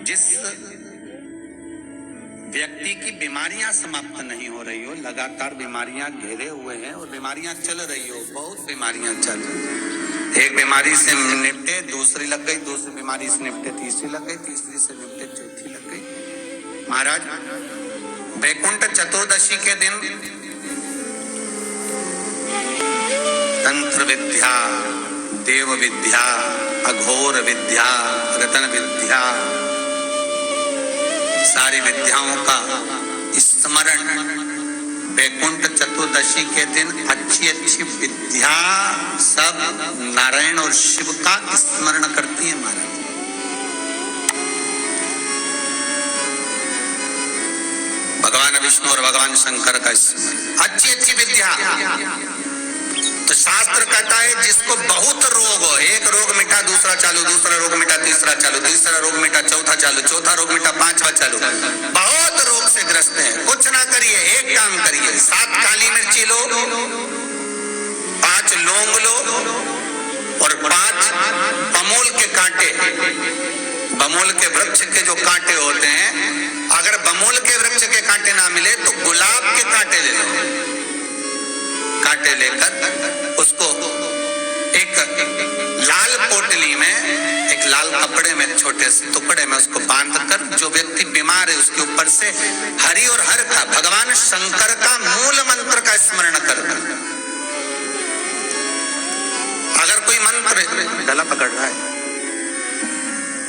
जिस व्यक्ति की बीमारियां समाप्त नहीं हो रही हो, लगातार बीमारियां घेरे हुए हैं और बीमारियां चल रही हो, बहुत बीमारियां चल रही हैं। एक बीमारी से निपटे, दूसरी लग गई, दूसरी बीमारी से निपटे, तीसरी लग गई, तीसरी से निपटे, चौथी लग गई। महाराज, वैकुंठ चतुर्दशी के दिन तंत्र विद्या, देव विद्या, अघोर विद्या, रतन विद्या, सारी विद्याओं का स्मरण वैकुंठ चतुर्दशी के दिन अच्छी अच्छी विद्या सब नारायण और शिव का स्मरण करती है। महाराज, भगवान विष्णु और भगवान शंकर का स्मरण, अच्छी अच्छी विद्या। तो शास्त्र कहता है जिसको बहुत रोग हो, एक रोग मिटा दूसरा चालू, दूसरा रोग मिटा तीसरा चालू, तीसरा रोग मिटा चौथा चालू, चौथा रोग मिटा पांचवा चालू, बहुत रोग से ग्रस्त है। कुछ ना करिए, एक काम करिए, 7 काली मिर्ची लो, 5 लौंग लो और 5 बमूल के कांटे। बमूल के वृक्ष के जो कांटे होते हैं, अगर बमूल के वृक्ष के कांटे ना मिले तो गुलाब के कांटे ले लो। कांटे लेकर उसको एक लाल पोटली में, एक लाल कपड़े में, छोटे से टुकड़े में उसको बांधकर, जो व्यक्ति बीमार है उसके ऊपर से हरि और हर का, भगवान शंकर का मूल मंत्र का स्मरण कर। अगर कोई मंत्र, गला पकड़ रहा है,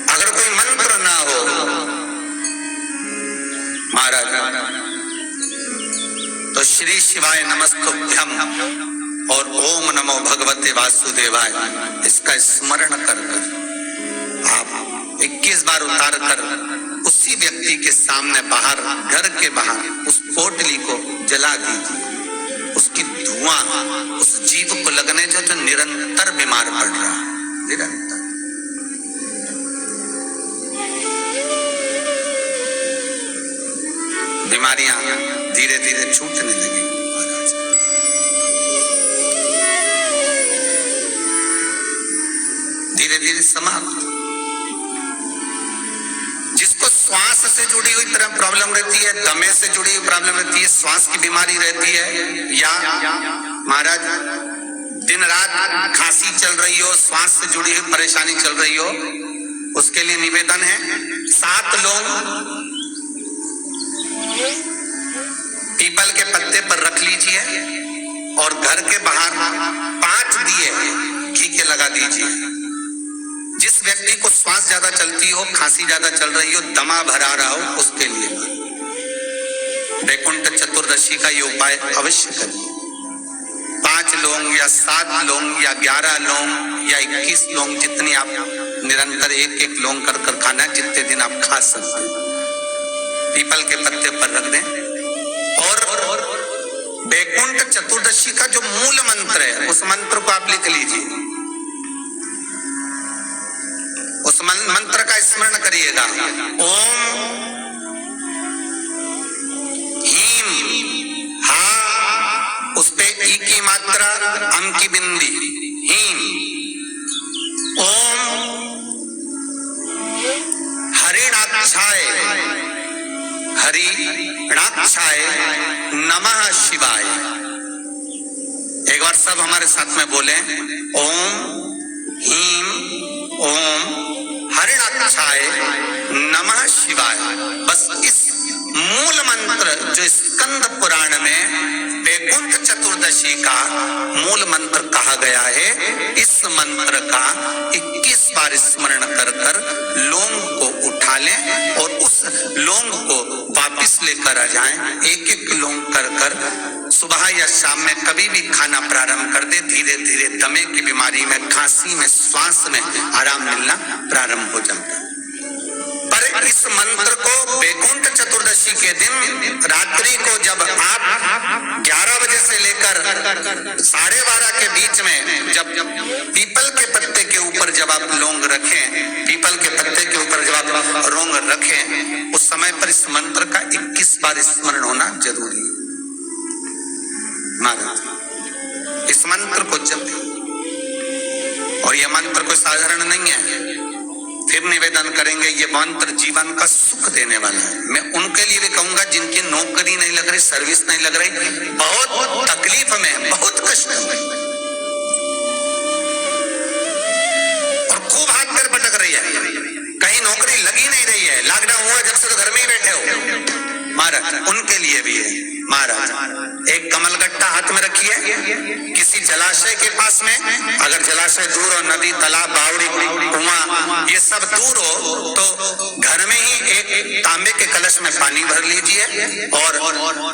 अगर कोई मंत्र ना हो महाराज, तो श्री शिवाय नमस्तुभ्यम और ओम नमो भगवते वासुदेवाय, इसका स्मरण कर आप 21 बार उतार कर उसी व्यक्ति के सामने बाहर, घर के बाहर उस पोटली को जला दीजिए। उसकी धुआं उस जीव को लगने जो निरंतर बीमार पड़ रहा है, निरंतर। बीमारियां धीरे धीरे छूटने लगी महाराज। धीरे धीरे समाप्त। जिसको श्वास से जुड़ी हुई तरह प्रॉब्लम रहती है, दमे से जुड़ी हुई प्रॉब्लम रहती है, श्वास की बीमारी रहती है, या महाराज दिन रात खांसी चल रही हो, श्वास से जुड़ी हुई परेशानी चल रही हो, उसके लिए निवेदन है 7 लौंग पीपल के पत्ते पर रख लीजिए और घर के बाहर 5 दिए घी के लगा दीजिए। जिस व्यक्ति को श्वास ज्यादा चलती हो, खांसी ज्यादा चल रही हो, दमा भरा रहा हो, उसके लिए वैकुंठ चतुर्दशी का ये उपाय अवश्य करिए। 5 लौंग या 7 लौंग या 11 लौंग या 21 लौंग, जितनी आप निरंतर एक एक लौंग कर कर खाना, जितने दिन आप खा सकते हैं, पीपल के पत्ते पर रख दें। और वैकुंठ चतुर्दशी का जो मूल मंत्र है, उस मंत्र को आप लिख लीजिए। उस मंत्र का स्मरण करिएगा। ओम हीम, हा उस पे ई की मात्रा, अम की बिंदी, हीम। ओम हरिणाक्षाय, हरिणाक्षाय नमः शिवाय। एक बार सब हमारे साथ में बोले, ओम हीम ओम हरिणाक्षाय नमः शिवाय। बस इस मूल मंत्र जो स्कंद पुराण में वैकुंठ चतुर्दशी का मूल मंत्र कहा गया है, इस मंत्र का 21 बार स्मरण कर कर लौंग को उठा लें और उस लौंग को वापिस लेकर आ जाएं। एक एक लौंग कर कर सुबह या शाम में कभी भी खाना प्रारंभ कर दे। धीरे धीरे दमे की बीमारी में, खांसी में, श्वास में आराम मिलना प्रारंभ हो जाता है। पर इस मंत्र को वैकुंठ चतुर्दशी के दिन रात्रि को जब आप 11 बजे से लेकर 12:30 के बीच में, जब पीपल के पत्ते के ऊपर जब आप लौंग रखें, पीपल के पत्ते के ऊपर जब आप लौंग रखें, उस समय पर इस मंत्र का 21 बार स्मरण होना जरूरी है। महाराज, इस मंत्र को जब और यह मंत्र कोई साधारण नहीं है। फिर निवेदन करेंगे, ये मंत्र जीवन का सुख देने वाला है। मैं उनके लिए भी कहूंगा जिनकी नौकरी नहीं लग रही, सर्विस नहीं लग रही, बहुत तकलीफ में, बहुत कष्ट में और खूब हाथ पैर पटक रही है, कहीं नौकरी लगी नहीं रही है, लॉकडाउन हुआ जब से तो घर में ही बैठे हो महाराज, उनके लिए भी है महाराज। एक कमल गट्टा हाथ में रखिए, किसी जलाशय के पास में, अगर जलाशय दूर हो, नदी तालाब बावड़ी कुआं ये सब दूर हो तो घर में ही एक तांबे के कलश में पानी भर लीजिए और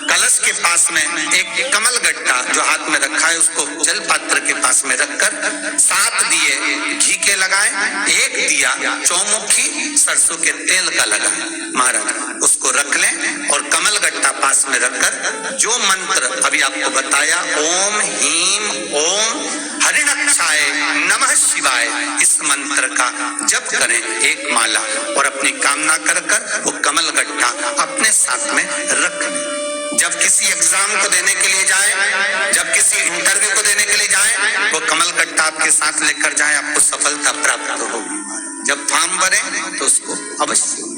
कलश के पास में एक कमल गट्टा जो हाथ में रखा है उसको जल पात्र के पास में रखकर 7 दिए घी के लगाएं, 1 दिया चौमुखी सरसों के तेल का लगाएं महाराज, उसको रख लें और कमल गट्टा पास में रखकर जो मंत्र अभी आपको बताया, ओम हीम ओम हरिणक्षाय नमः शिवाय, इस मंत्र का जप करें 1 माला और अपनी कामना कर वो कमल गट्टा अपने साथ में रख लें। जब किसी एग्जाम को देने के लिए जाए, जब किसी इंटरव्यू को देने के लिए जाए, वो कमल गट्टा आपके साथ लेकर जाए, आपको सफलता प्राप्त होगी। जब फॉर्म भरे तो उसको अवश्य,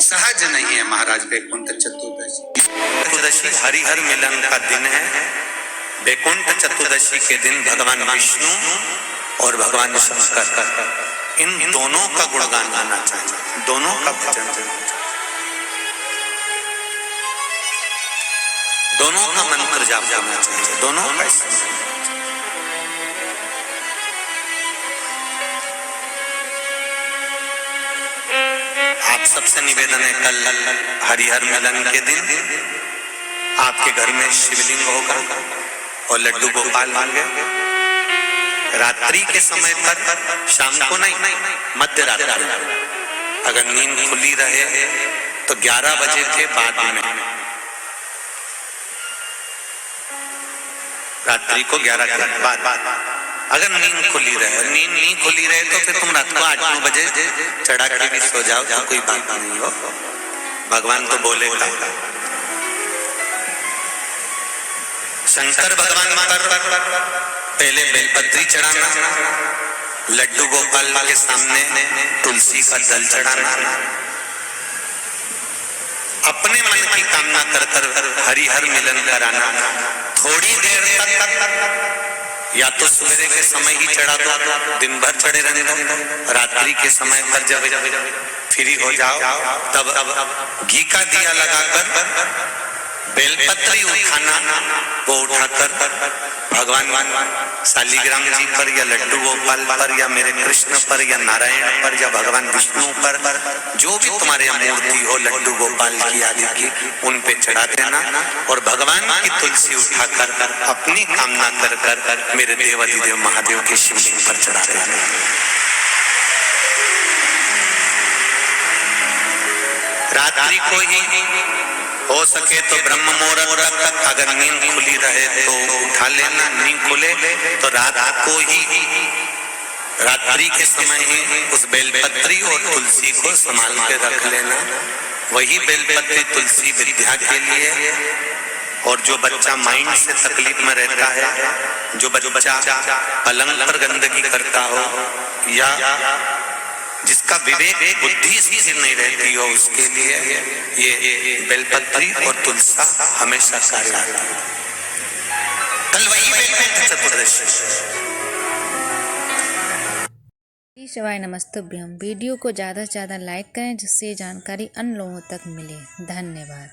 सहज नहीं है महाराज वैकुंठ चतुर्दशी। चतुर्दशी हरिहर मिलन का दिन है। वैकुंठ चतुर्दशी के दिन भगवान विष्णु और भगवान शंकर इन दोनों का गुणगान गाना चाहिए, दोनों का भजन, दोनों का मंत्र जाप करना चाहिए, दोनों का। आप सबसे निवेदन है, कल हरिहर मिलन के दिन आपके घर में शिवलिंग होगा और लड्डू गोपाल होंगे। रात्रि के समय पर, शाम को नहीं, मध्य रात्रि, अगर नींद खुली रहे तो 11 बजे के बाद में, रात्रि को 11 के बाद अगर नींद खुली रहे, नींद नहीं खुली रहे तो फिर तुम रात को 8-9 बजे चढ़ा के भी सो जाओ, तो कोई बात नहीं हो, भगवान तो बोलेगा। शंकर भगवान पर पहले बेलपत्री चढ़ाना, लड्डू गोपाल के सामने तुलसी का दल चढ़ाना, अपने मन की कामना कर हरिहर मिलन कराना। थोड़ी देर तक या तो सवेरे के समय ही चढ़ा दो, दिन भर चढ़े रहने दो, रात्रि के समय पर जब फ्री हो जाओ तब घी का दिया लगाकर बेलपत्री उठाना, वो उठाकर भगवान शालिग्राम जी पर या लड्डू गोपाल पर या मेरे कृष्ण पर या नारायण पर या भगवान विष्णु पर, जो भी तुम्हारे मूर्ति हो लड्डू गोपाल की आदि की, उन पे चढ़ा देना और भगवान की तुलसी उठाकर अपनी कामना कर मेरे देवाधिदेव महादेव के शिवलिंग पर चढ़ा देना। रात्रि को ही हो सके तो ब्रह्म मुहूर्त तक, अगर नींद खुली रहे तो उठा लेना, नींद खुले तो रात को ही, रात्रि के समय ही उस बेलपत्री और तुलसी को संभाल के रख लेना। वही बेलपत्री तुलसी विद्या के लिए, और जो बच्चा माइंड से तकलीफ में रहता है, जो बच्चा पलंग पर गंदगी करता हो या जिसका विवेक बुद्धि स्थिर नहीं रहती हो, उसके लिए ये बेलपत्री और तुलसा हमेशा कार्य आता है। कल वही वैकुंठ चतुर्दशी। शिवाय नमस्तुभ्यं। वीडियो को ज़्यादा से ज़्यादा लाइक करें जिससे जानकारी अन्य लोगों तक मिले। धन्यवाद।